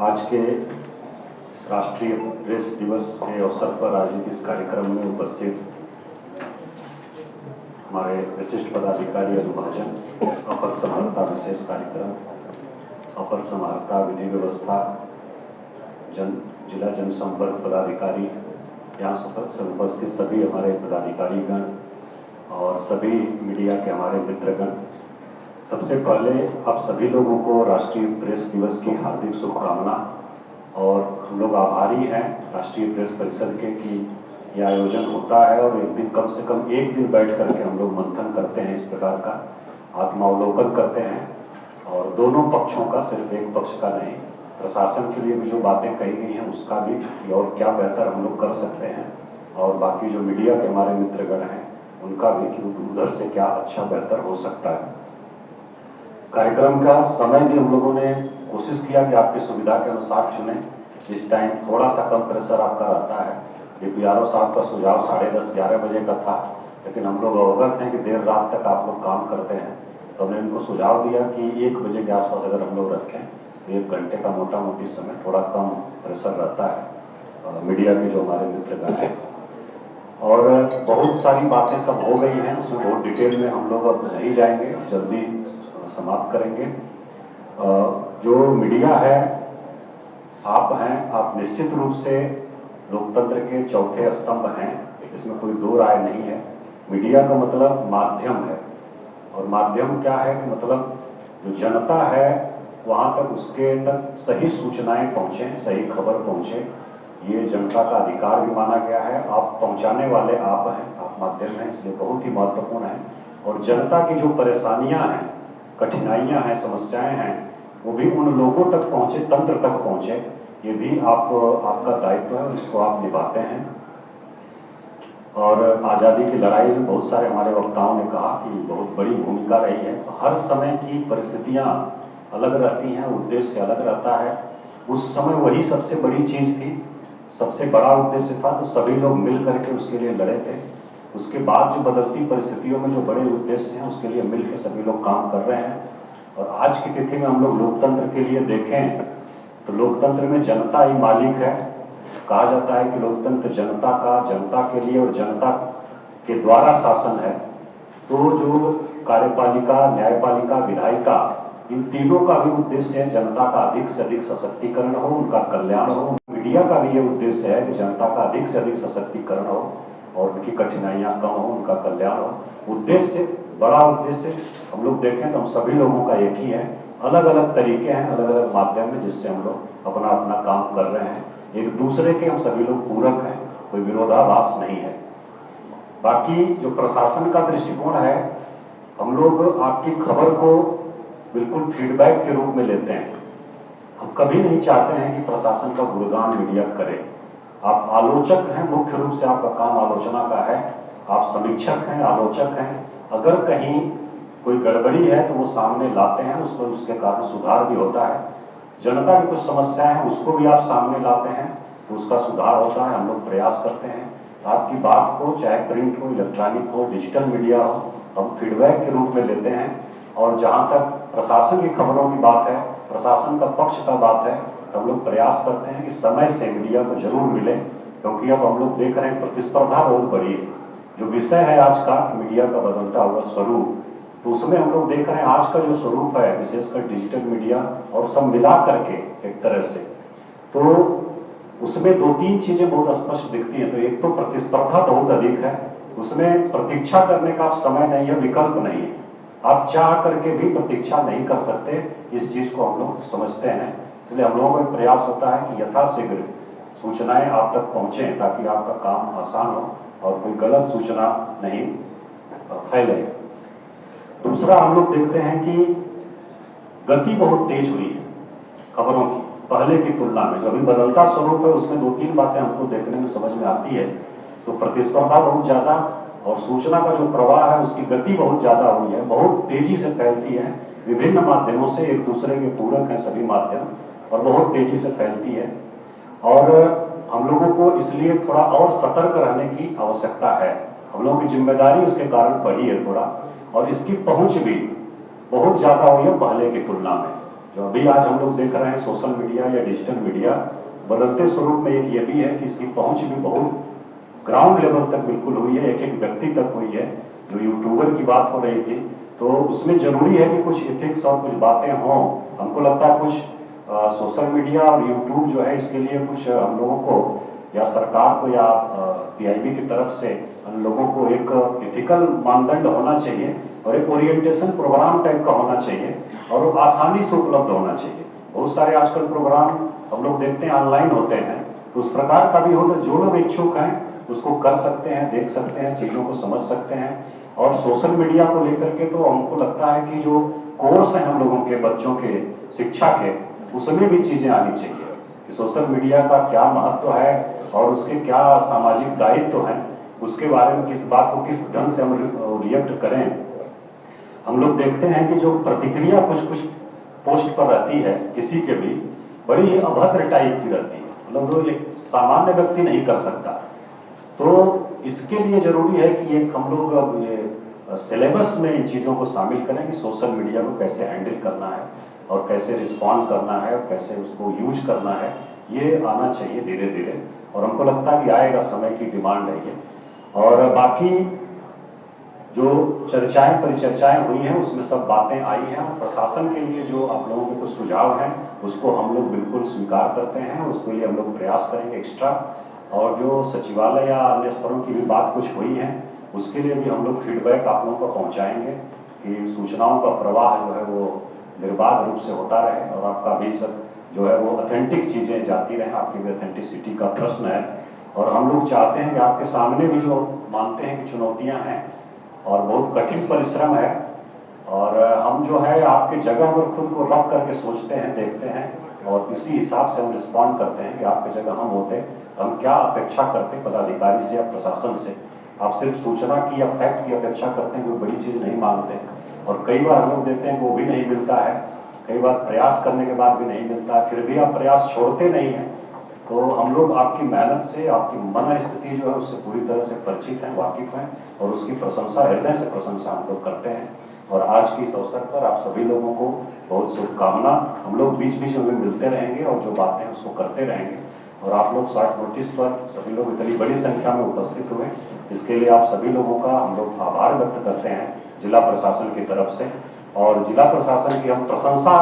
आज के इस राष्ट्रीय प्रेस दिवस के अवसर पर आयोजित इस कार्यक्रम में उपस्थित हमारे विशिष्ट पदाधिकारी अनुभाजन, अपर समाहर्ता विशेष कार्यक्रम, अपर समाहर्ता विधि व्यवस्था, जिला जनसंपर्क पदाधिकारी, यहाँ उपस्थित सभी हमारे पदाधिकारीगण और सभी मीडिया के हमारे मित्रगण, सबसे पहले आप सभी लोगों को राष्ट्रीय प्रेस दिवस की हार्दिक शुभकामना। और हम लोग आभारी हैं राष्ट्रीय प्रेस परिषद के कि यह आयोजन होता है और एक दिन कम से कम एक दिन बैठ करके हम लोग मंथन करते हैं, इस प्रकार का आत्मावलोकन करते हैं और दोनों पक्षों का, सिर्फ एक पक्ष का नहीं, प्रशासन के लिए भी जो बातें कही गई हैं उसका भी और क्या बेहतर हम लोग कर सकते हैं, और बाकी जो मीडिया के हमारे मित्रगण हैं उनका भी कि उधर से क्या अच्छा बेहतर हो सकता है। कार्यक्रम का समय भी हम लोगों ने कोशिश किया कि आपकी सुविधा के अनुसार चुने। इस टाइम थोड़ा सा कम प्रेशर आपका रहता है। डीपीआरओ साहब का सुझाव 10:30-11 बजे का था, लेकिन हम लोग अवगत हैं कि देर रात तक आप लोग काम करते हैं, तो हमने इनको सुझाव दिया कि 1 बजे के आसपास अगर हम लोग रखें तो 1 घंटे का मोटा मोटी समय थोड़ा कम प्रेशर रहता है मीडिया के जो हमारे मित्रगण हैं। और बहुत सारी बातें सब हो गई हैं, उसमें बहुत डिटेल में हम लोग अब नहीं जाएंगे, जल्दी समाप्त करेंगे। जो मीडिया है, आप हैं, आप निश्चित रूप से लोकतंत्र के चौथे स्तंभ हैं, इसमें कोई दो राय नहीं है। मीडिया का मतलब माध्यम है, और माध्यम क्या है कि मतलब जो जनता है वहाँ तक, उसके तक सही सूचनाएं पहुँचें, सही खबर पहुँचे, ये जनता का अधिकार भी माना गया है। आप पहुँचाने वाले आप हैं, आप माध्यम हैं, इसलिए बहुत ही महत्वपूर्ण है। और जनता की जो परेशानियां हैं, कठिनाइयां हैं, समस्याएं हैं, वो भी उन लोगों तक पहुँचे, तंत्र तक पहुँचे, ये भी आपका दायित्व है, इसको आप निभाते हैं। और आज़ादी की लड़ाई में बहुत सारे हमारे वक्ताओं ने कहा कि बहुत बड़ी भूमिका रही है। तो हर समय की परिस्थितियां अलग रहती हैं, उद्देश्य अलग रहता है। उस समय वही सबसे बड़ी चीज थी, सबसे बड़ा उद्देश्य था, तो सभी लोग मिल करके उसके लिए लड़े थे। उसके बाद जो बदलती परिस्थितियों में जो बड़े उद्देश्य हैं उसके लिए मिलकर सभी लोग काम कर रहे हैं। और आज की तिथि में हम लोग लोकतंत्र के लिए देखें तो लोकतंत्र में जनता ही मालिक है। कहा जाता है कि लोकतंत्र जनता का, जनता के लिए और जनता के द्वारा शासन है। तो जो कार्यपालिका, न्यायपालिका, विधायिका, इन तीनों का भी उद्देश्य है जनता का अधिक से अधिक सशक्तिकरण हो, उनका कल्याण हो। मीडिया का भी ये उद्देश्य है कि जनता का अधिक से अधिक सशक्तिकरण हो और उनकी कठिनाइयां कम हो, उनका कल्याण हो। उद्देश्य, बड़ा उद्देश्य हम लोग देखें तो हम सभी लोगों का एक ही है। अलग अलग तरीके हैं, अलग अलग माध्यम है जिससे हम लोग अपना अपना काम कर रहे हैं। एक दूसरे के हम सभी लोग पूरक हैं, कोई विरोधाभास नहीं है। बाकी जो प्रशासन का दृष्टिकोण है, हम लोग आपकी खबर को बिल्कुल फीडबैक के रूप में लेते हैं। हम कभी नहीं चाहते हैं कि प्रशासन का गुणगान मीडिया करे। आप आलोचक हैं, मुख्य रूप से आपका काम आलोचना का है। आप समीक्षक हैं, आलोचक हैं। अगर कहीं कोई गड़बड़ी है तो वो सामने लाते हैं, उस पर उसके कारण सुधार भी होता है। जनता की कुछ समस्याएं हैं उसको भी आप सामने लाते हैं तो उसका सुधार होता है। हम लोग प्रयास करते हैं आपकी बात को, चाहे प्रिंट हो, इलेक्ट्रॉनिक हो, डिजिटल मीडिया हो, हम फीडबैक के रूप में लेते हैं। और जहां तक प्रशासन की खबरों की बात है, प्रशासन का पक्ष का बात है, तो हम लोग प्रयास करते हैं कि समय से मीडिया को जरूर मिले, क्योंकि अब हम लोग देख रहे हैं प्रतिस्पर्धा बहुत बड़ी है। जो विषय है आज का मीडिया का बदलता हुआ स्वरूप, तो उसमें हम लोग देख रहे हैं आज का जो स्वरूप है, विशेषकर डिजिटल मीडिया और सब मिला करके एक तरह से, तो उसमें 2-3 चीजें बहुत स्पष्ट दिखती हैं। तो एक तो प्रतिस्पर्धा बहुत अधिक है, उसमें प्रतीक्षा करने का समय नहीं है, विकल्प नहीं है। आप चाह करके भी प्रतीक्षा नहीं कर सकते, इस चीज को हम लोग समझते हैं। इसलिए हम लोगों का प्रयास होता है कि यथाशीघ्र सूचनाएं आप तक पहुंचे ताकि आपका काम आसान हो और कोई गलत सूचना नहीं फैले। दूसरा, हम लोग देखते हैं कि गति बहुत तेज हुई है खबरों की पहले की तुलना में। जो अभी बदलता स्वरूप है उसमें 2-3 बातें हमको देखने में समझ में आती है। तो प्रतिस्पर्धा बहुत ज्यादा और सूचना का जो प्रवाह है उसकी गति बहुत ज्यादा हुई है, बहुत तेजी से फैलती है। विभिन्न माध्यमों से, एक दूसरे के पूरक हैं सभी माध्यम, और बहुत तेजी से फैलती है। और हम लोगों को इसलिए थोड़ा और सतर्क रहने की आवश्यकता है। हम लोगों की जिम्मेदारी उसके कारण बढ़ी है थोड़ा, और इसकी पहुंच भी बहुत ज़्यादा हुई है पहले की तुलना में। जो अभी आज हम लोग देख रहे हैं सोशल मीडिया या डिजिटल मीडिया, बदलते स्वरूप में एक ये भी है कि इसकी पहुंच भी बहुत ग्राउंड लेवल तक बिल्कुल हुई है, एक एक व्यक्ति तक हुई है। जो यूट्यूबर की बात हो रही थी, तो उसमें जरूरी है कि कुछ एथिक्स और कुछ बातें हों। हमको लगता है कुछ सोशल मीडिया और यूट्यूब जो है इसके लिए कुछ हम लोगों को या सरकार को या पीआईबी की तरफ से हम लोगों को एक एथिकल मानदंड होना चाहिए और एक ओरिएंटेशन प्रोग्राम टाइप का होना चाहिए और वो आसानी से उपलब्ध होना चाहिए। बहुत सारे आजकल प्रोग्राम हम लोग देखते हैं ऑनलाइन होते हैं, तो उस प्रकार का भी हो तो जो लोग इच्छुक हैं उसको कर सकते हैं, देख सकते हैं, चीज़ों को समझ सकते हैं। और सोशल मीडिया को लेकर के तो हमको लगता है कि जो कोर्स हैं हम लोगों के बच्चों के शिक्षा के, उसमें भी चीज़ें आनी चाहिए कि सोशल मीडिया का क्या महत्व है और उसके क्या सामाजिक दायित्व हैं, उसके बारे में किस बात को किस ढंग से हम रिएक्ट करें। हम लोग देखते हैं कि जो प्रतिक्रिया कुछ कुछ पोस्ट पर रहती है किसी के भी, बड़ी अभद्र टाइप की रहती है, मतलब वो एक सामान्य व्यक्ति नहीं कर सकता। तो इसके लिए जरूरी है कि एक हम लोग अब ये सिलेबस में इन चीज़ों को शामिल करें कि सोशल मीडिया को कैसे हैंडल करना है और कैसे रिस्पॉन्ड करना है और कैसे उसको यूज करना है, ये आना चाहिए धीरे धीरे। और हमको लगता है कि आएगा, समय की डिमांड है ये। और बाकी जो चर्चाएं परिचर्चाएं हुई हैं उसमें सब बातें आई हैं। प्रशासन के लिए जो आप लोगों के कुछ सुझाव हैं उसको हम लोग बिल्कुल स्वीकार करते हैं, उसके लिए हम लोग प्रयास करेंगे एक्स्ट्रा। और जो सचिवालय या अन्य स्तरों की भी बात कुछ हुई है उसके लिए भी हम लोग फीडबैक आप लोगों को पहुंचाएंगे कि सूचनाओं का प्रवाह जो है वो निर्बाध रूप से होता रहे और आपका भी सब जो है वो ऑथेंटिक चीज़ें जाती रहें। आपकी भी ऑथेंटिसिटी का प्रश्न है और हम लोग चाहते हैं कि आपके सामने भी जो मानते हैं कि चुनौतियाँ हैं और बहुत कठिन परिश्रम है, और हम जो है आपके जगह पर खुद को रख करके सोचते हैं, देखते हैं और इसी हिसाब से हम रिस्पॉन्ड करते हैं कि आपके जगह हम होते हम क्या अपेक्षा करते पदाधिकारी से या प्रशासन से। आप सिर्फ सूचना की या फैक्ट की अपेक्षा करते हैं, कोई बड़ी चीज़ नहीं मांगते और कई बार हम लोग देखते हैं कि वो भी नहीं मिलता है, कई बार प्रयास करने के बाद भी नहीं मिलता है, फिर भी आप प्रयास छोड़ते नहीं हैं। तो हम लोग आपकी मेहनत से, आपकी मन स्थिति जो है उससे पूरी तरह से परिचित हैं, वाकिफ हैं और उसकी प्रशंसा, हृदय से प्रशंसा हम लोग करते हैं। और आज की इस अवसर पर आप सभी लोगों को बहुत शुभकामना। हम लोग बीच बीच में मिलते रहेंगे और जो बातें हैं उसको करते रहेंगे। और आप लोग शॉर्ट नोटिस पर सभी लोग इतनी बड़ी संख्या में उपस्थित हुए, इसके लिए आप सभी लोगों का हम लोग आभार व्यक्त करते हैं जिला प्रशासन की तरफ से। और जिला प्रशासन की हम प्रशंसा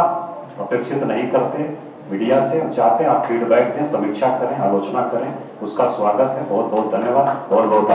अपेक्षित नहीं करते मीडिया से, हम चाहते हैं आप फीडबैक दें, समीक्षा करें, आलोचना करें, उसका स्वागत है। बहुत बहुत धन्यवाद, बहुत बहुत